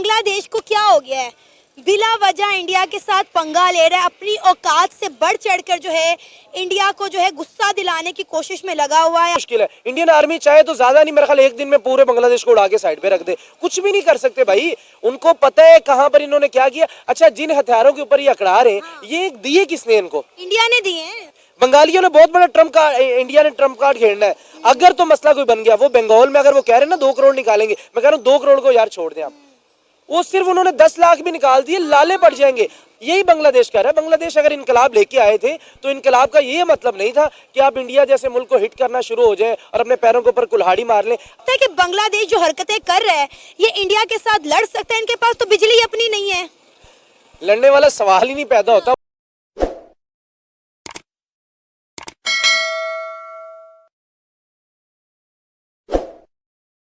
बांग्लादेश को क्या हो गया है? बिला वजह इंडिया के साथ पंगा ले रहा है, अपनी औकात से बढ़ चढ़कर जो है इंडिया को जो है गुस्सा दिलाने की कोशिश में लगा हुआ है। मुश्किल है। इंडियन आर्मी चाहे तो ज्यादा नहीं, मेरे ख्याल एक दिन में पूरे बांग्लादेश को उड़ा के साइड पे रख दे, कुछ भी नहीं कर सकते भाई। उनको पता है कहां पर इन्होंने क्या किया। अच्छा, जिन हथियारों के ऊपर ये अकड़ा रहे हैं, ये दिए किसने इनको? इंडिया ने दिए हैं। बंगालियों ने बहुत बड़ा ट्रम्प कार्ड, इंडिया ने ट्रम्प कार्ड खेलना है। अगर तो मसला कोई बन गया, वो बंगाल में अगर वो कह रहे हैं ना 2 करोड़ निकालेंगे, मैं कह रहा हूँ 2 करोड़ को यार छोड़ दें आप। वो सिर्फ उन्होंने 10 लाख भी निकाल दिए, लाले पड़ जाएंगे। यही बांग्लादेश कर रहा है। बांग्लादेश अगर इनकलाब लेके आए थे तो इनकलाब का ये मतलब नहीं था कि आप इंडिया जैसे मुल्क को हिट करना शुरू हो जाए और अपने पैरों के ऊपर कुल्हाड़ी मार लें। कि बांग्लादेश जो हरकतें कर रहा है, ये इंडिया के साथ लड़ सकता है। इनके पास तो बिजली अपनी नहीं है, लड़ने वाला सवाल ही नहीं पैदा होता।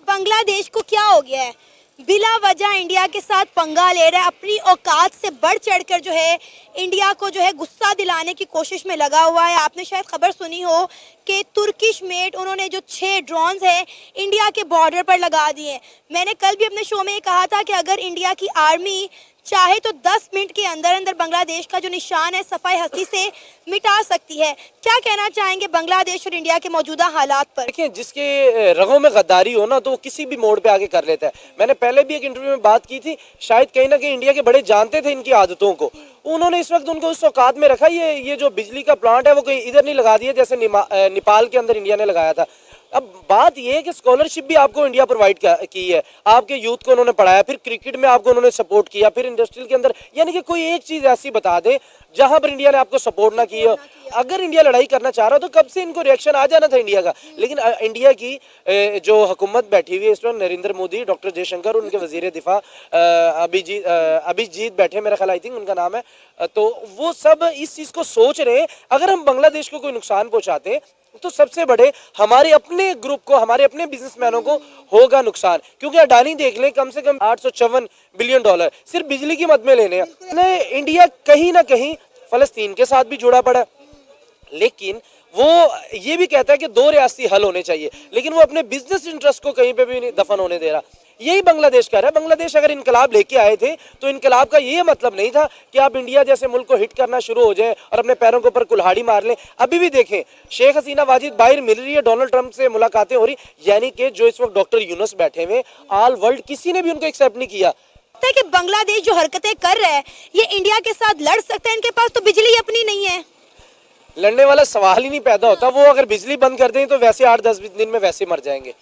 बांग्लादेश को क्या हो गया है? बिला वजह इंडिया के साथ पंगा ले रहा है, अपनी औकात से बढ़ चढ़कर जो है इंडिया को जो है गुस्सा दिलाने की कोशिश में लगा हुआ है। आपने शायद खबर सुनी हो कि तुर्किश मेड उन्होंने जो 6 ड्रोन्स है इंडिया के बॉर्डर पर लगा दिए। मैंने कल भी अपने शो में ये कहा था कि अगर इंडिया की आर्मी चाहे तो 10 मिनट के अंदर अंदर बांग्लादेश का जो निशान है सफाई हस्ती से मिटा सकती है। क्या कहना चाहेंगे बांग्लादेश और इंडिया के मौजूदा हालात पर? देखिए, जिसके रगों में गद्दारी हो ना, तो वो किसी भी मोड़ पे आके कर लेता है। मैंने पहले भी एक इंटरव्यू में बात की थी, शायद कहीं ना कहीं इंडिया के बड़े जानते थे इनकी आदतों को। उन्होंने इस वक्त उनको उस औकात में रखा। ये जो बिजली का प्लांट है वो कहीं इधर नहीं लगा दिया जैसे नेपाल के अंदर इंडिया ने लगाया था। अब बात यह है कि स्कॉलरशिप भी आपको इंडिया प्रोवाइड की है, आपके यूथ को उन्होंने पढ़ाया, फिर क्रिकेट में आपको उन्होंने सपोर्ट किया, फिर इंडस्ट्रियल के अंदर, यानी कि कोई एक चीज ऐसी बता दे जहां पर इंडिया ने आपको सपोर्ट ना किया। अगर इंडिया लड़ाई करना चाह रहा तो कब से इनको रिएक्शन आ जाना था इंडिया का। लेकिन इंडिया की जो हुकूमत बैठी हुई है इस वक्त, नरेंद्र मोदी, डॉक्टर जयशंकर, उनके वजीर दिफा अभिजीत बैठे, मेरा ख्याल आई थिंक उनका नाम है, तो वो सब इस चीज को सोच रहे हैं। अगर हम बांग्लादेश को कोई नुकसान पहुंचाते तो सबसे बड़े हमारे अपने ग्रुप को, हमारे अपने बिजनेसमैनों को होगा नुकसान। क्योंकि अडानी देख लें, कम से कम $854 बिलियन सिर्फ बिजली की मद में लेने हैं। इंडिया कहीं ना कहीं फलस्तीन के साथ भी जुड़ा पड़ा, लेकिन वो ये भी कहता है कि 2 रियासती हल होने चाहिए, लेकिन वो अपने बिजनेस इंटरेस्ट को कहीं पे भी नहीं दफन होने दे रहा। यही बांग्लादेश कर रहा है। बांग्लादेश अगर इनकलाब लेके आए थे तो इनकलाब का ये मतलब नहीं था कि आप इंडिया जैसे मुल्क को हिट करना शुरू हो जाए और अपने पैरों के ऊपर कुल्हाड़ी मार लें। अभी भी देखें, शेख हसीना वाजिद बाहर मिल रही है, डोनाल्ड ट्रंप से मुलाकातें हो रही, यानी कि जो इस वक्त डॉक्टर यूनुस बैठे हुए, ऑल वर्ल्ड किसी ने भी उनको एक्सेप्ट नहीं किया। कि बांग्लादेश जो हरकतें कर रहा है, ये इंडिया के साथ लड़ सकता है। इनके पास तो बिजली अपनी नहीं है, लड़ने वाला सवाल ही नहीं पैदा होता। वो अगर बिजली बंद कर दें तो वैसे 8-10 दिन में वैसे मर जाएंगे।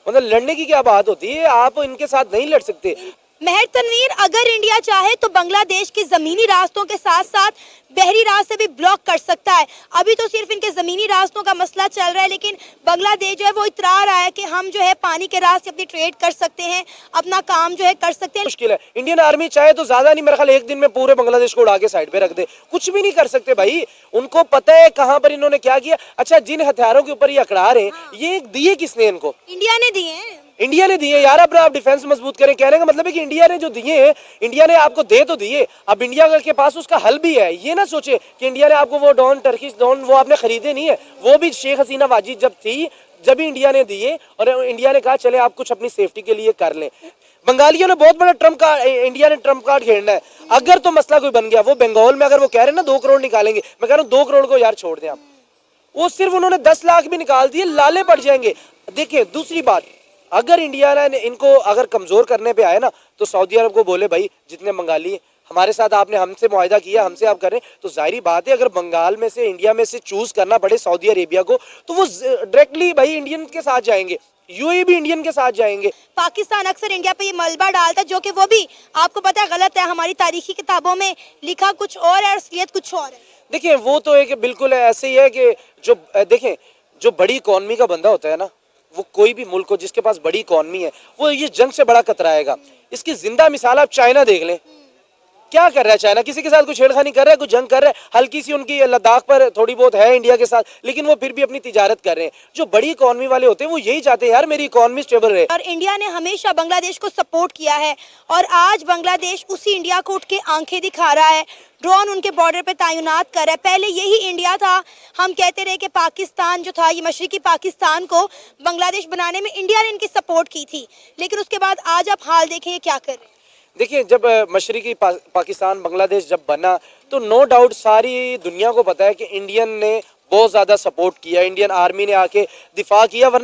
मतलब लड़ने की क्या बात होती है, आप इनके साथ नहीं लड़ सकते। महर तनवीर, अगर इंडिया चाहे तो बांग्लादेश के जमीनी रास्तों के साथ साथ बहरी रास्ते भी ब्लॉक कर सकता है। अभी तो सिर्फ इनके जमीनी रास्तों का मसला चल रहा है, लेकिन बांग्लादेश जो है वो इतरा रहा है कि हम जो है पानी के रास्ते अपनी ट्रेड कर सकते हैं, अपना काम जो है कर सकते हैं। मुश्किल है। इंडियन आर्मी चाहे तो ज्यादा नहीं, मेरे ख्याल एक दिन में पूरे बांग्लादेश को उड़ा के साइड पे रख दे, कुछ भी नहीं कर सकते भाई। उनको पता है कहां पर इन्होंने क्या किया। अच्छा, जिन हथियारों के ऊपर ये अकड़ा रहे हैं, ये दिए किसने इनको? इंडिया ने दिए हैं। इंडिया ने दिए यार। अपना आप डिफेंस मजबूत करें। कहने का मतलब है कि इंडिया ने जो दिए हैं, इंडिया ने आपको दे तो दिए, अब इंडिया के पास उसका हल भी है। ये ना सोचे कि इंडिया ने आपको वो डॉन, टर्किश डॉन, वो आपने खरीदे नहीं है। वो भी शेख हसीना वाजिद जब थी, जब भी इंडिया ने दिए और इंडिया ने कहा चले आप कुछ अपनी सेफ्टी के लिए कर लें। बंगालियों ने बहुत बड़ा ट्रम्प कार्ड, इंडिया ने ट्रम्प कार्ड खेलना है। अगर तो मसला कोई बन गया, वो बंगाल में अगर वो कह रहे हैं ना 2 करोड़ निकालेंगे, मैं कह रहा हूँ 2 करोड़ को यार छोड़ दें आप। वो सिर्फ उन्होंने 10 लाख भी निकाल दिए, लाले पड़ जाएंगे। देखिए, दूसरी बात, अगर इंडिया ने इनको अगर कमजोर करने पे आए ना, तो सऊदी अरब को बोले भाई जितने बंगाली हमारे साथ आपने हमसे मुआहिदा किया, हमसे आप करें, तो जाहिर बात है अगर बंगाल में से, इंडिया में से चूज करना पड़े सऊदी अरेबिया को, तो वो डायरेक्टली भाई इंडियन के साथ जाएंगे, यूएई भी इंडियन के साथ जाएंगे। पाकिस्तान अक्सर इंडिया पे ये मलबा डालता है, जो कि वो भी आपको पता है गलत है। हमारी तारीखी किताबों में लिखा कुछ और है, असलियत कुछ और है। देखिए, वो तो एक बिल्कुल ऐसे ही है कि जो देखें, जो बड़ी इकॉनमी का बंदा होता है ना, वो कोई भी मुल्क हो जिसके पास बड़ी इकॉनमी है, वो ये जंग से बड़ा कतराएगा। इसकी जिंदा मिसाल आप चाइना देख लें। क्या कर रहा है चाइना? किसी के साथ कुछ छेड़खानी कर रहा है, कुछ जंग कर रहा है। हल्की सी उनकी लद्दाख पर थोड़ी बहुत है इंडिया के साथ, लेकिन वो फिर भी अपनी तिजारत कर रहे हैं। जो बड़ी इकॉनमी वाले होते हैं वो यही चाहते हैं यार मेरी इकॉनमी स्टेबल रहे। और इंडिया ने हमेशा बांग्लादेश को सपोर्ट किया है, और आज बांग्लादेश उसी इंडिया को उठ के आंखें दिखा रहा है, ड्रोन उनके बॉर्डर पे तैनात कर रहा है। पहले यही इंडिया था, हम कहते रहे कि पाकिस्तान जो था, ये मशरिकी पाकिस्तान को बांग्लादेश बनाने में इंडिया ने इनकी सपोर्ट की थी, लेकिन उसके बाद आज आप हाल देखें ये क्या कर रहे हैं। देखिए जब मशरकी पाकिस्तान बांग्लादेश जब बना तो नो डाउट सारी दुनिया को पता है कि इंडियन ने बहुत ज़्यादा सपोर्ट किया, इंडियन आर्मी ने आके दिफा किया, वरना